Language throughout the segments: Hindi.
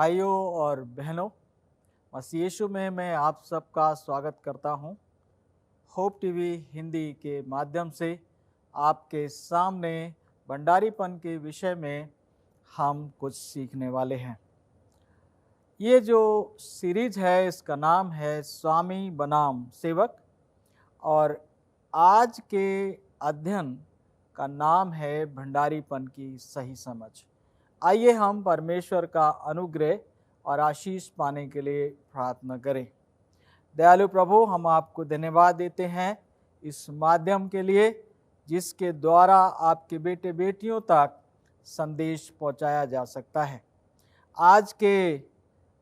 भाइयों और बहनों, मसीह यीशु में मैं आप सबका स्वागत करता हूं। होप टीवी हिंदी के माध्यम से आपके सामने भंडारीपन के विषय में हम कुछ सीखने वाले हैं। ये जो सीरीज है इसका नाम है स्वामी बनाम सेवक और आज के अध्ययन का नाम है भंडारीपन की सही समझ। आइए हम परमेश्वर का अनुग्रह और आशीष पाने के लिए प्रार्थना करें। दयालु प्रभु, हम आपको धन्यवाद देते हैं इस माध्यम के लिए जिसके द्वारा आपके बेटे बेटियों तक संदेश पहुंचाया जा सकता है। आज के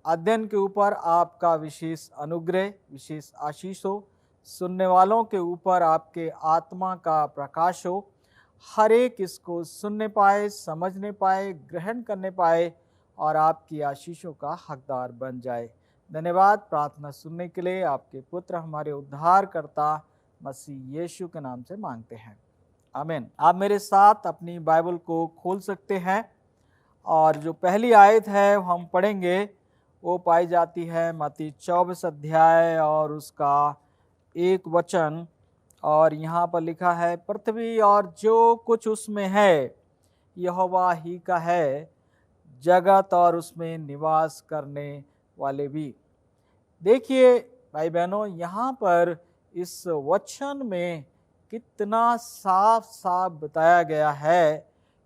अध्ययन के ऊपर आपका विशेष अनुग्रह, विशेष आशीष हो। सुनने वालों के ऊपर आपके आत्मा का प्रकाश हो। हर एक इसको सुनने पाए, समझने पाए, ग्रहण करने पाए और आपकी आशीषों का हकदार बन जाए। धन्यवाद प्रार्थना सुनने के लिए आपके पुत्र हमारे उद्धारकर्ता मसीह यीशु के नाम से मांगते हैं, आमीन। आप मेरे साथ अपनी बाइबल को खोल सकते हैं और जो पहली आयत है हम पढ़ेंगे वो पाई जाती है मत्ती 24 अध्याय और उसका 1 वचन। और यहाँ पर लिखा है, पृथ्वी और जो कुछ उसमें है यहोवा ही का है, जगत और उसमें निवास करने वाले भी। देखिए भाई बहनों, यहाँ पर इस वचन में कितना साफ साफ बताया गया है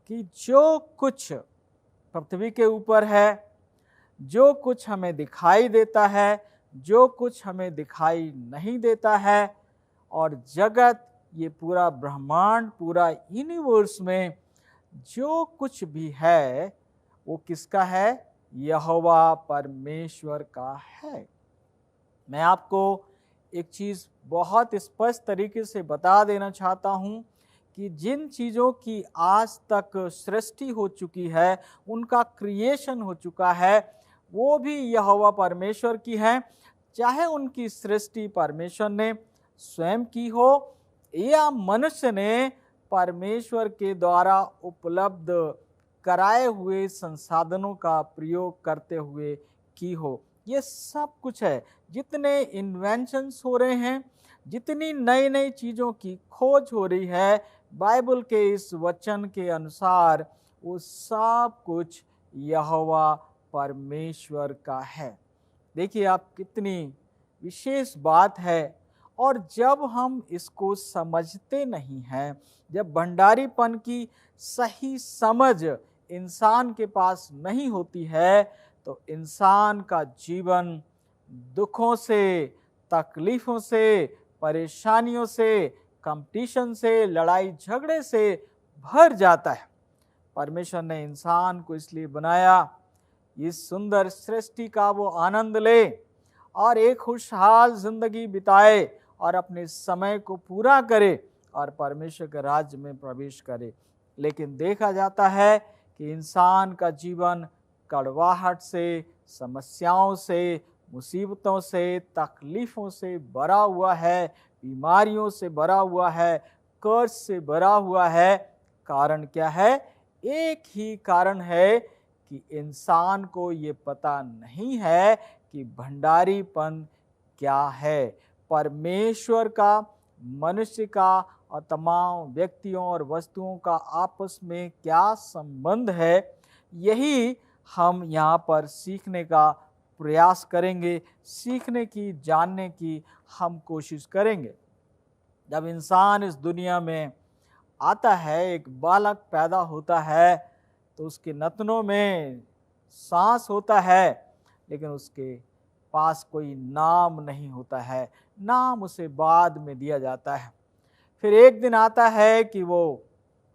कि जो कुछ पृथ्वी के ऊपर है, जो कुछ हमें दिखाई देता है, जो कुछ हमें दिखाई नहीं देता है, और जगत, ये पूरा ब्रह्मांड, पूरा यूनिवर्स में जो कुछ भी है वो किसका है? यहोवा परमेश्वर का है। मैं आपको एक चीज़ बहुत स्पष्ट तरीके से बता देना चाहता हूँ कि जिन चीज़ों की आज तक सृष्टि हो चुकी है, उनका क्रिएशन हो चुका है, वो भी यहोवा परमेश्वर की है। चाहे उनकी सृष्टि परमेश्वर ने स्वयं की हो या मनुष्य ने परमेश्वर के द्वारा उपलब्ध कराए हुए संसाधनों का प्रयोग करते हुए की हो, ये सब कुछ है। जितने इन्वेंशंस हो रहे हैं, जितनी नई नई चीज़ों की खोज हो रही है, बाइबल के इस वचन के अनुसार वो सब कुछ यहोवा परमेश्वर का है। देखिए आप, कितनी विशेष बात है। और जब हम इसको समझते नहीं हैं, जब भंडारीपन की सही समझ इंसान के पास नहीं होती है, तो इंसान का जीवन दुखों से, तकलीफ़ों से, परेशानियों से, कंपटीशन से, लड़ाई झगड़े से भर जाता है। परमेश्वर ने इंसान को इसलिए बनाया, इस सुंदर सृष्टि का वो आनंद ले और एक खुशहाल जिंदगी बिताए और अपने समय को पूरा करे और परमेश्वर के राज्य में प्रवेश करे। लेकिन देखा जाता है कि इंसान का जीवन कड़वाहट से, समस्याओं से, मुसीबतों से, तकलीफ़ों से भरा हुआ है, बीमारियों से भरा हुआ है, कर्ज से भरा हुआ है। कारण क्या है? एक ही कारण है कि इंसान को ये पता नहीं है कि भंडारीपन क्या है, परमेश्वर का, मनुष्य का और तमाम व्यक्तियों और वस्तुओं का आपस में क्या संबंध है। यही हम यहाँ पर सीखने का प्रयास करेंगे, सीखने की, जानने की हम कोशिश करेंगे। जब इंसान इस दुनिया में आता है, एक बालक पैदा होता है, तो उसके नथनों में सांस होता है, लेकिन उसके पास कोई नाम नहीं होता है। नाम उसे बाद में दिया जाता है। फिर एक दिन आता है कि वो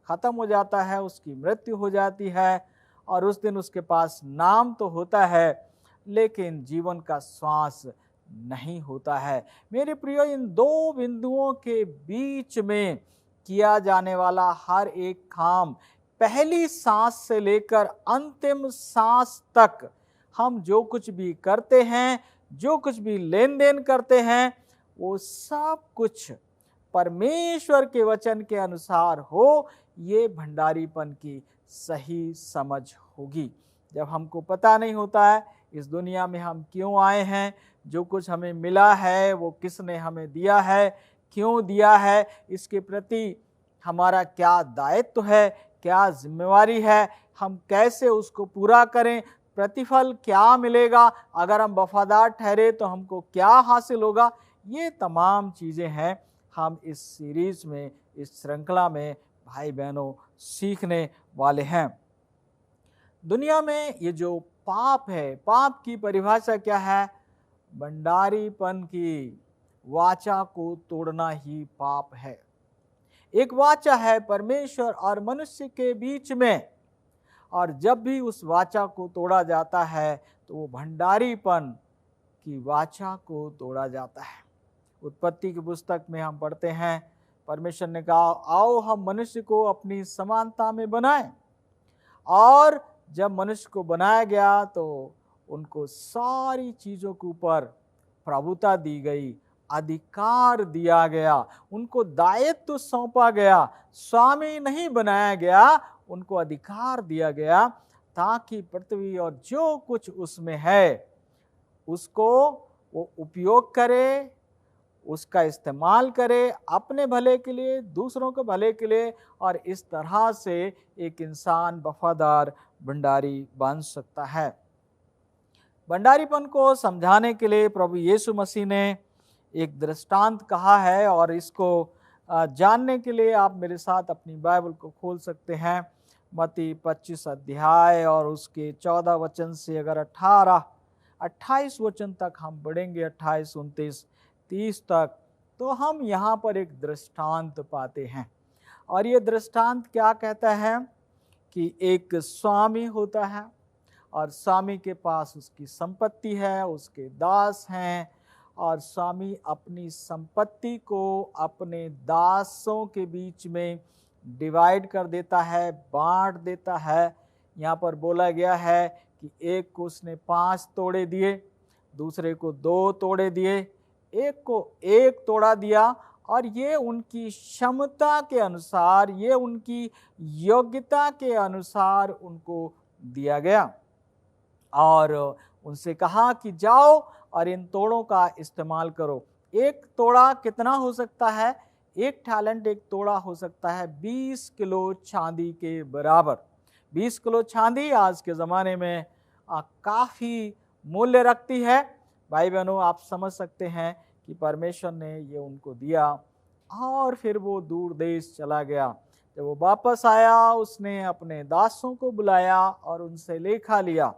ख़त्म हो जाता है, उसकी मृत्यु हो जाती है और उस दिन उसके पास नाम तो होता है लेकिन जीवन का श्वास नहीं होता है। मेरे प्रियो, इन दो बिंदुओं के बीच में किया जाने वाला हर एक काम, पहली सांस से लेकर अंतिम सांस तक हम जो कुछ भी करते हैं, जो कुछ भी लेन देन करते हैं, वो सब कुछ परमेश्वर के वचन के अनुसार हो, ये भंडारीपन की सही समझ होगी। जब हमको पता नहीं होता है इस दुनिया में हम क्यों आए हैं, जो कुछ हमें मिला है वो किसने हमें दिया है, क्यों दिया है, इसके प्रति हमारा क्या दायित्व है, क्या जिम्मेवारी है, हम कैसे उसको पूरा करें, प्रतिफल क्या मिलेगा, अगर हम वफादार ठहरे तो हमको क्या हासिल होगा, ये तमाम चीज़ें हैं हम इस सीरीज में, इस श्रृंखला में भाई बहनों सीखने वाले हैं। दुनिया में ये जो पाप है, पाप की परिभाषा क्या है? भंडारीपन की वाचा को तोड़ना ही पाप है। एक वाचा है परमेश्वर और मनुष्य के बीच में, और जब भी उस वाचा को तोड़ा जाता है तो वो भंडारीपन की वाचा को तोड़ा जाता है। उत्पत्ति की पुस्तक में हम पढ़ते हैं, परमेश्वर ने कहा आओ हम मनुष्य को अपनी समानता में बनाएं, और जब मनुष्य को बनाया गया तो उनको सारी चीज़ों के ऊपर प्रभुता दी गई, अधिकार दिया गया, उनको दायित्व सौंपा गया, स्वामी नहीं बनाया गया, उनको अधिकार दिया गया ताकि पृथ्वी और जो कुछ उसमें है उसको वो उपयोग करे, उसका इस्तेमाल करे अपने भले के लिए, दूसरों के भले के लिए, और इस तरह से एक इंसान वफादार भंडारी बन सकता है। भंडारीपन को समझाने के लिए प्रभु यीशु मसीह ने एक दृष्टांत कहा है, और इसको जानने के लिए आप मेरे साथ अपनी बाइबल को खोल सकते हैं। मत्ती 25 अध्याय और उसके 14 वचन से अगर 28 वचन तक हम बढ़ेंगे, 28, 29, 30 तक, तो हम यहाँ पर एक दृष्टांत पाते हैं। और ये दृष्टांत क्या कहता है कि एक स्वामी होता है और स्वामी के पास उसकी संपत्ति है, उसके दास हैं, और स्वामी अपनी संपत्ति को अपने दासों के बीच में डिवाइड कर देता है, बांट देता है। यहाँ पर बोला गया है कि एक को उसने 5 तोड़े दिए, दूसरे को 2 तोड़े दिए, एक को 1 तोड़ा दिया, और ये उनकी क्षमता के अनुसार, ये उनकी योग्यता के अनुसार उनको दिया गया। और उनसे कहा कि जाओ और इन तोड़ों का इस्तेमाल करो। एक तोड़ा कितना हो सकता है? एक टैलेंट, एक तोड़ा हो सकता है 20 किलो चांदी के बराबर। 20 किलो चांदी आज के ज़माने में काफ़ी मूल्य रखती है। भाई बहनों, आप समझ सकते हैं कि परमेश्वर ने ये उनको दिया, और फिर वो दूर देश चला गया। जब वो वापस आया, उसने अपने दासों को बुलाया और उनसे लेखा लिया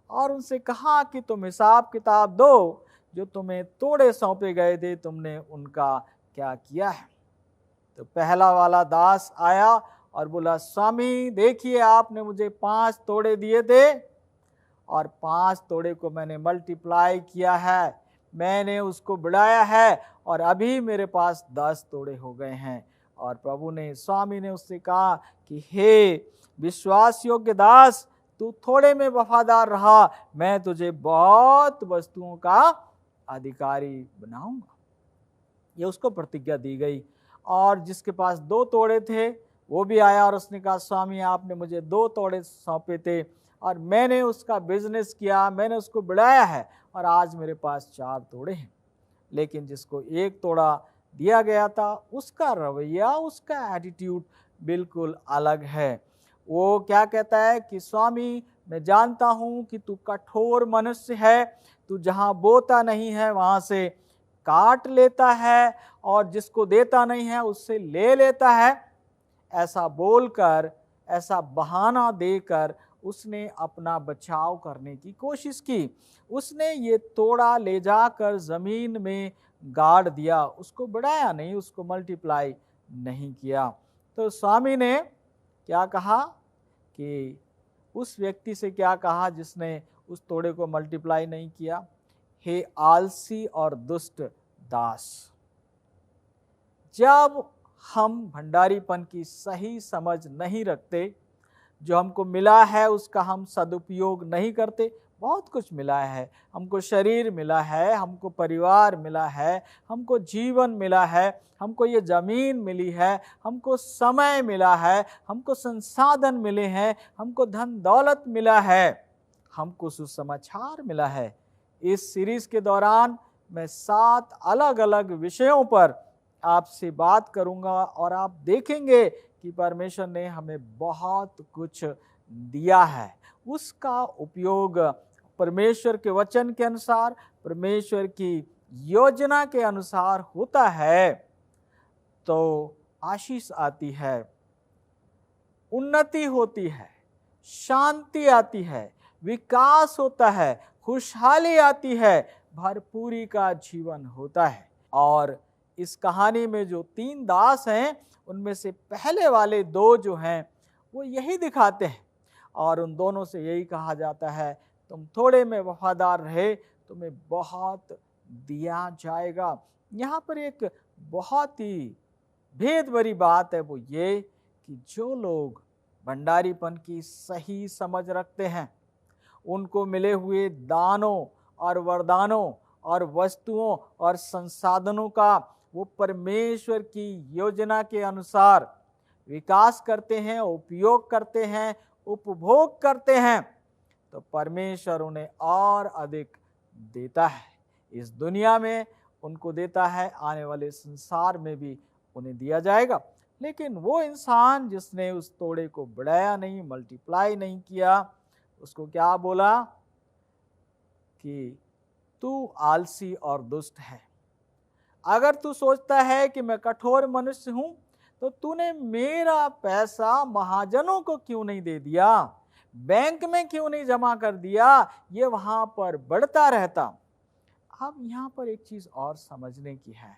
और उनसे कहा कि तुम हिसाब किताब दो, जो तुम्हें तोड़े सौंपे गए थे तुमने उनका क्या किया है। तो पहला वाला दास आया और बोला, स्वामी देखिए, आपने मुझे 5 तोड़े दिए थे और 5 तोड़े को मैंने मल्टीप्लाई किया है, मैंने उसको बढ़ाया है, और अभी मेरे पास 10 तोड़े हो गए हैं। और प्रभु ने, स्वामी ने उससे कहा कि हे विश्वास योग्य दास, तू थोड़े में वफादार रहा, मैं तुझे बहुत वस्तुओं का अधिकारी बनाऊंगा। ये उसको प्रतिज्ञा दी गई। और जिसके पास 2 तोड़े थे वो भी आया और उसने कहा, स्वामी आपने मुझे 2 तोड़े सौंपे थे और मैंने उसका बिजनेस किया, मैंने उसको बढ़ाया है, और आज मेरे पास 4 तोड़े हैं। लेकिन जिसको 1 तोड़ा दिया गया था, उसका रवैया, उसका एटीट्यूड बिल्कुल अलग है। वो क्या कहता है कि स्वामी मैं जानता हूँ कि तू कठोर मनुष्य है, तू जहाँ बोता नहीं है वहाँ से काट लेता है, और जिसको देता नहीं है उससे ले लेता है। ऐसा बोलकर, ऐसा बहाना देकर उसने अपना बचाव करने की कोशिश की। उसने ये तोड़ा ले जाकर ज़मीन में गाड़ दिया, उसको बढ़ाया नहीं, उसको मल्टीप्लाई नहीं किया। तो स्वामी ने क्या कहा कि उस व्यक्ति से क्या कहा जिसने उस तोड़े को मल्टीप्लाई नहीं किया, हे आलसी और दुष्ट दास। जब हम भंडारीपन की सही समझ नहीं रखते, जो हमको मिला है उसका हम सदुपयोग नहीं करते, बहुत कुछ मिला है। हमको शरीर मिला है, हमको परिवार मिला है, हमको जीवन मिला है, हमको ये ज़मीन मिली है, हमको समय मिला है, हमको संसाधन मिले हैं, हमको धन दौलत मिला है, हमको सुसमाचार मिला है। इस सीरीज़ के दौरान मैं 7 अलग-अलग विषयों पर आपसे बात करूंगा और आप देखेंगे कि परमेश्वर ने हमें बहुत कुछ दिया है। उसका उपयोग परमेश्वर के वचन के अनुसार, परमेश्वर की योजना के अनुसार होता है तो आशीष आती है, उन्नति होती है, शांति आती है, विकास होता है, खुशहाली आती है, भरपूरी का जीवन होता है। और इस कहानी में जो 3 दास हैं, उनमें से पहले वाले 2 जो हैं वो यही दिखाते हैं और उन दोनों से यही कहा जाता है, तुम थोड़े में वफादार रहे, तुम्हें बहुत दिया जाएगा। यहाँ पर एक बहुत ही भेद भरी बात है, वो ये कि जो लोग भंडारीपन की सही समझ रखते हैं, उनको मिले हुए दानों और वरदानों और वस्तुओं और संसाधनों का वो परमेश्वर की योजना के अनुसार विकास करते हैं, उपयोग करते हैं, उपभोग करते हैं, तो परमेश्वर उन्हें और अधिक देता है। इस दुनिया में उनको देता है, आने वाले संसार में भी उन्हें दिया जाएगा। लेकिन वो इंसान जिसने उस तोड़े को बढ़ाया नहीं, मल्टीप्लाई नहीं किया, उसको क्या बोला कि तू आलसी और दुष्ट है। अगर तू सोचता है कि मैं कठोर मनुष्य हूं, तो तूने मेरा पैसा महाजनों को क्यों नहीं दे दिया, बैंक में क्यों नहीं जमा कर दिया, ये वहां पर बढ़ता रहता। अब यहाँ पर एक चीज और समझने की है,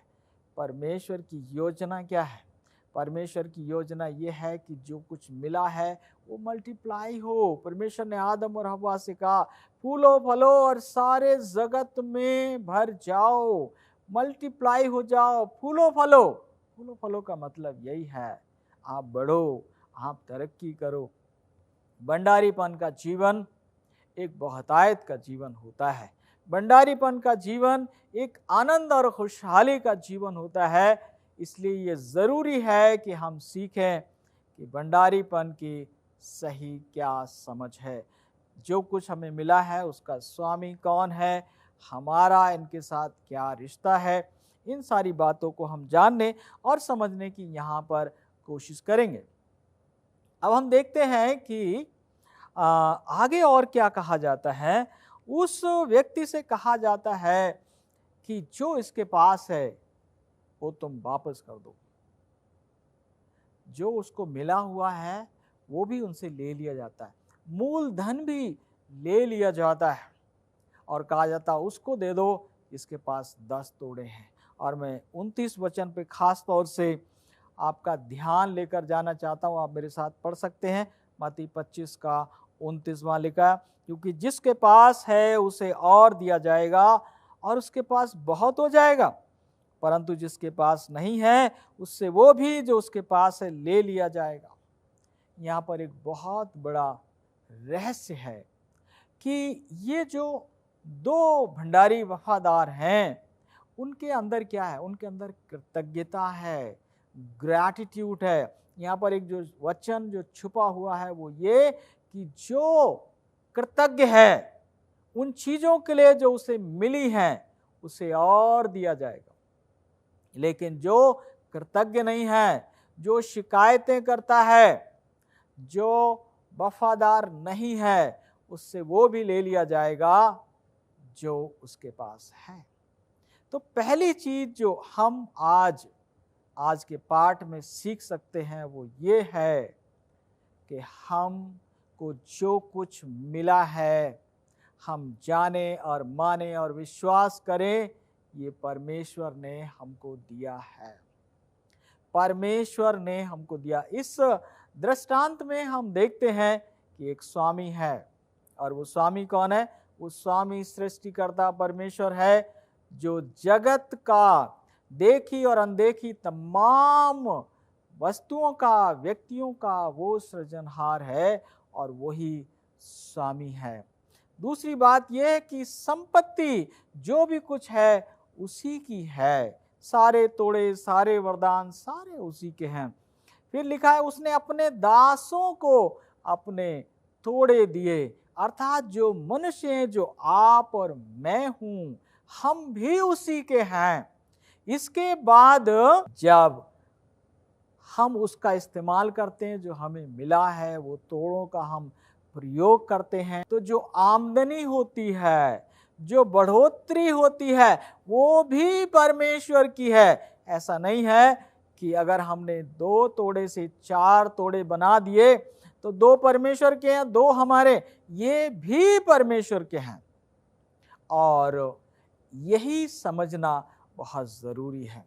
परमेश्वर की योजना क्या है। परमेश्वर की योजना ये है कि जो कुछ मिला है वो मल्टीप्लाई हो। परमेश्वर ने आदम और हव्वा से कहा, फूलो फलो और सारे जगत में भर जाओ, मल्टीप्लाई हो जाओ, फूलो फलो। फूलो फलो का मतलब यही है, आप बढ़ो, आप तरक्की करो। भंडारीपन का जीवन एक बहुतायत का जीवन होता है। भंडारीपन का जीवन एक आनंद और खुशहाली का जीवन होता है। इसलिए ये ज़रूरी है कि हम सीखें कि भंडारीपन की सही क्या समझ है, जो कुछ हमें मिला है उसका स्वामी कौन है, हमारा इनके साथ क्या रिश्ता है। इन सारी बातों को हम जानने और समझने की यहाँ पर कोशिश करेंगे। अब हम देखते हैं कि आगे और क्या कहा जाता है। उस व्यक्ति से कहा जाता है कि जो इसके पास है वो तुम वापस कर दो, जो उसको मिला हुआ है वो भी उनसे ले लिया जाता है, मूलधन भी ले लिया जाता है और कहा जाता है उसको दे दो इसके पास 10 तोड़े हैं। और मैं 29 वचन पे खास तौर से आपका ध्यान लेकर जाना चाहता हूँ, आप मेरे साथ पढ़ सकते हैं। मत्ती 25 का 29वां लिखा, क्योंकि जिसके पास है उसे और दिया जाएगा और उसके पास बहुत हो जाएगा, परंतु जिसके पास नहीं है उससे वो भी जो उसके पास है ले लिया जाएगा। यहाँ पर एक बहुत बड़ा रहस्य है कि ये जो 2 भंडारी वफादार हैं, उनके अंदर क्या है, उनके अंदर कृतज्ञता है, ग्रैटिट्यूड है। यहाँ पर एक जो वचन जो छुपा हुआ है वो ये कि जो कृतज्ञ है उन चीज़ों के लिए जो उसे मिली हैं उसे और दिया जाएगा। लेकिन जो कृतज्ञ नहीं है, जो शिकायतें करता है, जो वफादार नहीं है, उससे वो भी ले लिया जाएगा जो उसके पास है। तो पहली चीज जो हम आज के पाठ में सीख सकते हैं वो ये है कि हमको जो कुछ मिला है हम जाने और माने और विश्वास करें, ये परमेश्वर ने हमको दिया है। परमेश्वर ने हमको दिया। इस दृष्टांत में हम देखते हैं कि एक स्वामी है, और वो स्वामी कौन है? वो स्वामी सृष्टिकर्ता परमेश्वर है, जो जगत का देखी और अनदेखी तमाम वस्तुओं का, व्यक्तियों का वो सृजनहार है और वही स्वामी है। दूसरी बात यह है कि संपत्ति जो भी कुछ है उसी की है, सारे तोड़े, सारे वरदान सारे उसी के हैं। फिर लिखा है उसने अपने दासों को अपने तोड़े दिए, अर्थात जो मनुष्य हैं, जो आप और मैं हूं, हम भी उसी के हैं। इसके बाद जब हम उसका इस्तेमाल करते हैं, जो हमें मिला है वो तोड़ों का हम प्रयोग करते हैं, तो जो आमदनी होती है, जो बढ़ोतरी होती है, वो भी परमेश्वर की है। ऐसा नहीं है कि अगर हमने 2 तोड़े से 4 तोड़े बना दिए तो 2 परमेश्वर के हैं, 2 हमारे, ये भी परमेश्वर के हैं। और यही समझना बहुत ज़रूरी है।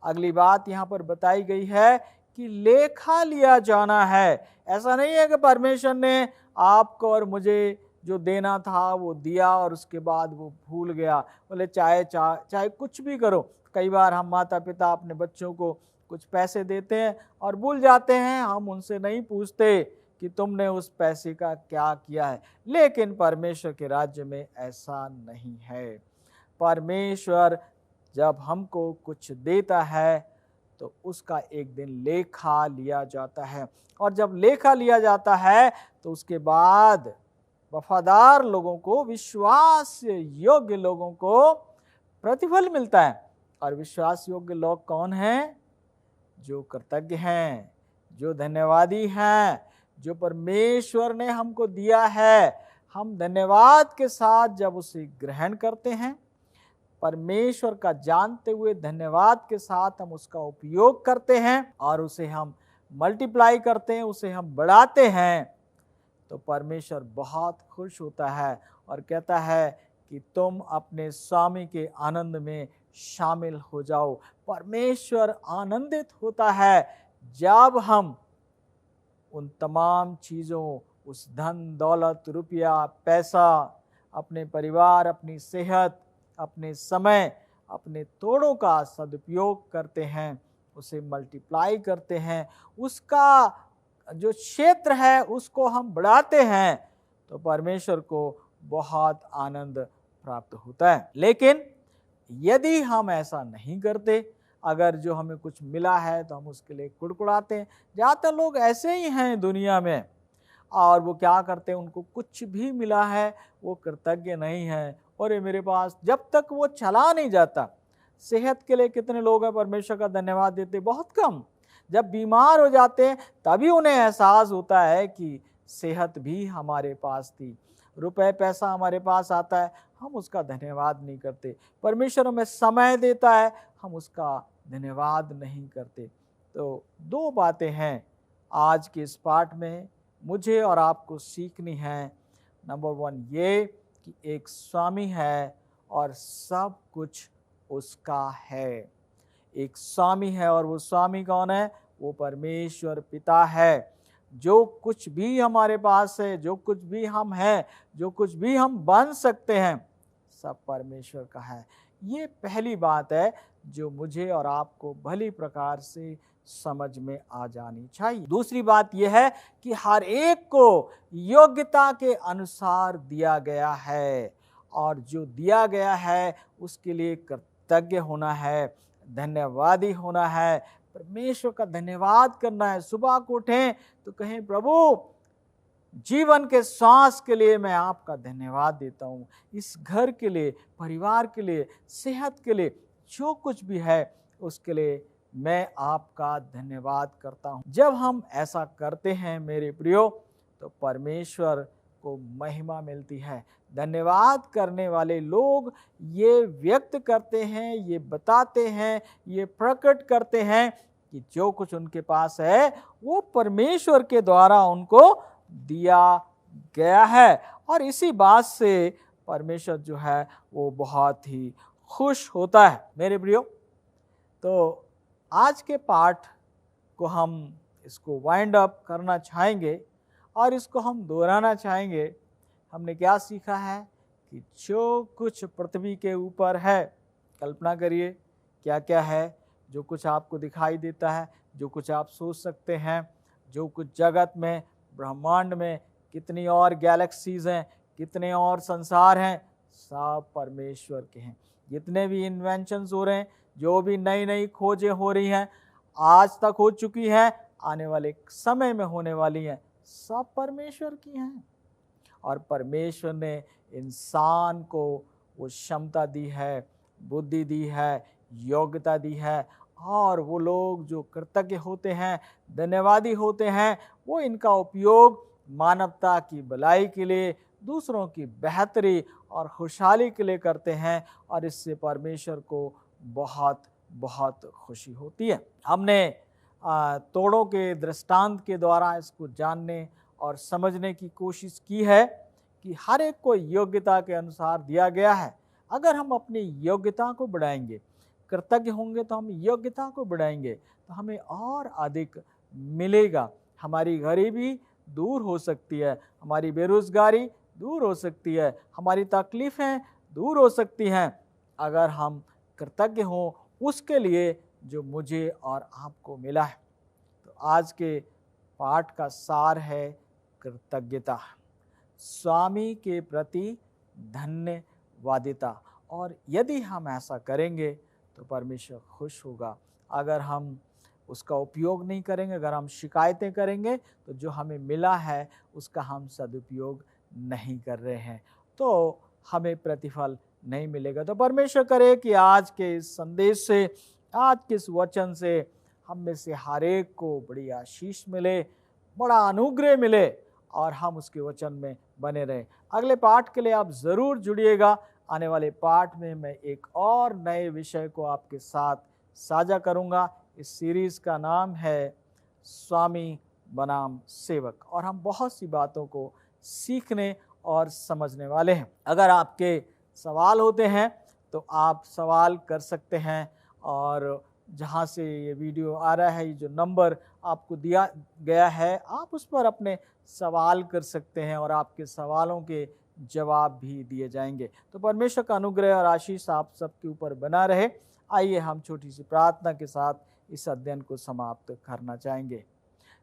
अगली बात यहाँ पर बताई गई है कि लेखा लिया जाना है। ऐसा नहीं है कि परमेश्वर ने आपको और मुझे जो देना था वो दिया और उसके बाद वो भूल गया। बोले चाहे कुछ भी करो। कई बार हम माता पिता अपने बच्चों को कुछ पैसे देते हैं और भूल जाते हैं, हम उनसे नहीं पूछते कि तुमने उस पैसे का क्या किया है। लेकिन परमेश्वर के राज्य में ऐसा नहीं है। परमेश्वर जब हमको कुछ देता है तो उसका एक दिन लेखा लिया जाता है, और जब लेखा लिया जाता है तो उसके बाद वफादार लोगों को, विश्वास योग्य लोगों को प्रतिफल मिलता है। और विश्वास योग्य लोग कौन हैं? जो कृतज्ञ हैं, जो धन्यवादी हैं, जो परमेश्वर ने हमको दिया है, हम धन्यवाद के साथ जब उसे ग्रहण करते हैं, परमेश्वर का जानते हुए धन्यवाद के साथ हम उसका उपयोग करते हैं और उसे हम मल्टीप्लाई करते हैं, उसे हम बढ़ाते हैं, तो परमेश्वर बहुत खुश होता है और कहता है कि तुम अपने स्वामी के आनंद में शामिल हो जाओ। परमेश्वर आनंदित होता है जब हम उन तमाम चीज़ों, उस धन दौलत, रुपया, पैसा, अपने परिवार, अपनी सेहत, अपने समय, अपने तोड़ों का सदुपयोग करते हैं, उसे मल्टीप्लाई करते हैं, उसका जो क्षेत्र है उसको हम बढ़ाते हैं, तो परमेश्वर को बहुत आनंद प्राप्त होता है। लेकिन यदि हम ऐसा नहीं करते, अगर जो हमें कुछ मिला है तो हम उसके लिए कुड़कुड़ाते हैं। ज़्यादातर लोग ऐसे ही हैं दुनिया में, और वो क्या करते हैं, उनको कुछ भी मिला है वो कृतज्ञ नहीं है। और मेरे पास, जब तक वो चला नहीं जाता। सेहत के लिए कितने लोग हैं परमेश्वर का धन्यवाद देते? बहुत कम। जब बीमार हो जाते हैं तभी उन्हें एहसास होता है कि सेहत भी हमारे पास थी। रुपए पैसा हमारे पास आता है, हम उसका धन्यवाद नहीं करते। परमेश्वर हमें समय देता है, हम उसका धन्यवाद नहीं करते। तो 2 बातें हैं आज के इस पाठ में मुझे और आपको सीखनी है। नंबर 1 ये कि एक स्वामी है और सब कुछ उसका है। एक स्वामी है और वो स्वामी कौन है? वो परमेश्वर पिता है। जो कुछ भी हमारे पास है, जो कुछ भी हम हैं, जो कुछ भी हम बन सकते हैं, सब परमेश्वर का है। ये पहली बात है जो मुझे और आपको भली प्रकार से समझ में आ जानी चाहिए। दूसरी बात यह है कि हर एक को योग्यता के अनुसार दिया गया है, और जो दिया गया है उसके लिए कृतज्ञ होना है, धन्यवादी होना है, परमेश्वर का धन्यवाद करना है। सुबह को उठें तो कहें, प्रभु जीवन के श्वास के लिए मैं आपका धन्यवाद देता हूँ। इस घर के लिए, परिवार के लिए, सेहत के लिए, जो कुछ भी है उसके लिए मैं आपका धन्यवाद करता हूँ। जब हम ऐसा करते हैं मेरे प्रियो, तो परमेश्वर को महिमा मिलती है। धन्यवाद करने वाले लोग ये व्यक्त करते हैं, ये बताते हैं, ये प्रकट करते हैं कि जो कुछ उनके पास है वो परमेश्वर के द्वारा उनको दिया गया है। और इसी बात से परमेश्वर जो है वो बहुत ही खुश होता है। मेरे प्रियो, तो आज के पाठ को हम इसको वाइंड अप करना चाहेंगे और इसको हम दोहराना चाहेंगे। हमने क्या सीखा है कि जो कुछ पृथ्वी के ऊपर है, कल्पना करिए क्या क्या है जो कुछ आपको दिखाई देता है, जो कुछ आप सोच सकते हैं, जो कुछ जगत में, ब्रह्मांड में कितनी और गैलेक्सीज हैं, कितने और संसार हैं, सब परमेश्वर के हैं। जितने भी इन्वेंशंस हो रहे हैं, जो भी नई नई खोजें हो रही हैं, आज तक हो चुकी हैं, आने वाले समय में होने वाली हैं, सब परमेश्वर की हैं। और परमेश्वर ने इंसान को वो क्षमता दी है, बुद्धि दी है, योग्यता दी है, और वो लोग जो कृतज्ञ होते हैं, धन्यवादी होते हैं, वो इनका उपयोग मानवता की भलाई के लिए, दूसरों की बेहतरी और खुशहाली के लिए करते हैं, और इससे परमेश्वर को बहुत बहुत खुशी होती है। हमने तोड़ों के दृष्टांत के द्वारा इसको जानने और समझने की कोशिश की है कि हर एक को योग्यता के अनुसार दिया गया है। अगर हम अपनी योग्यता को बढ़ाएंगे, कृतज्ञ होंगे, तो हम योग्यता को बढ़ाएंगे, तो हमें और अधिक मिलेगा। हमारी गरीबी दूर हो सकती है, हमारी बेरोजगारी दूर हो सकती है, हमारी तकलीफ़ें दूर हो सकती हैं, अगर हम कृतज्ञ हों उसके लिए जो मुझे और आपको मिला है। तो आज के पाठ का सार है कृतज्ञता, स्वामी के प्रति धन्यवादिता। और यदि हम ऐसा करेंगे तो परमेश्वर खुश होगा। अगर हम उसका उपयोग नहीं करेंगे, अगर हम शिकायतें करेंगे, तो जो हमें मिला है उसका हम सदुपयोग नहीं कर रहे हैं, तो हमें प्रतिफल नहीं मिलेगा। तो परमेश्वर करे कि आज के इस संदेश से, आज के इस वचन से हम में से हर एक को बड़ी आशीष मिले, बड़ा अनुग्रह मिले, और हम उसके वचन में बने रहें। अगले पाठ के लिए आप ज़रूर जुड़िएगा। आने वाले पाठ में मैं एक और नए विषय को आपके साथ साझा करूंगा। इस सीरीज़ का नाम है स्वामी बनाम सेवक, और हम बहुत सी बातों को सीखने और समझने वाले हैं। अगर आपके सवाल होते हैं तो आप सवाल कर सकते हैं, और जहाँ से ये वीडियो आ रहा है, ये जो नंबर आपको दिया गया है, आप उस पर अपने सवाल कर सकते हैं, और आपके सवालों के जवाब भी दिए जाएंगे। तो परमेश्वर का अनुग्रह और आशीष आप सबके ऊपर बना रहे। आइए हम छोटी सी प्रार्थना के साथ इस अध्ययन को समाप्त करना चाहेंगे।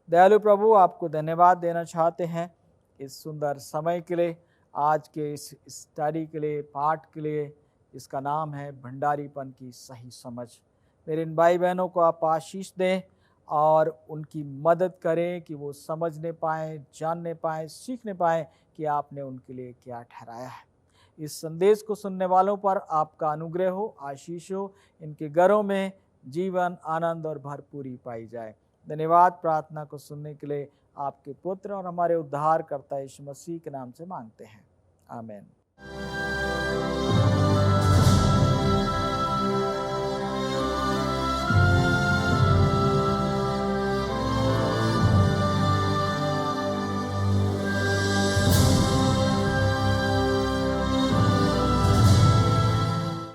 दयालु प्रभु, आपको धन्यवाद देना चाहते हैं इस सुंदर समय के लिए, आज के इस स्टडी के लिए, पाठ के लिए। इसका नाम है भंडारीपन की सही समझ। मेरे इन भाई बहनों को आप आशीष दें और उनकी मदद करें कि वो समझने पाएँ, जानने पाएँ, सीखने पाएँ कि आपने उनके लिए क्या ठहराया है। इस संदेश को सुनने वालों पर आपका अनुग्रह हो, आशीष हो, इनके घरों में जीवन, आनंद और भरपूरी पाई जाए। धन्यवाद। प्रार्थना को सुनने के लिए आपके पुत्र और हमारे उद्धारकर्ता यीशु मसीह के नाम से मांगते हैं, आमीन।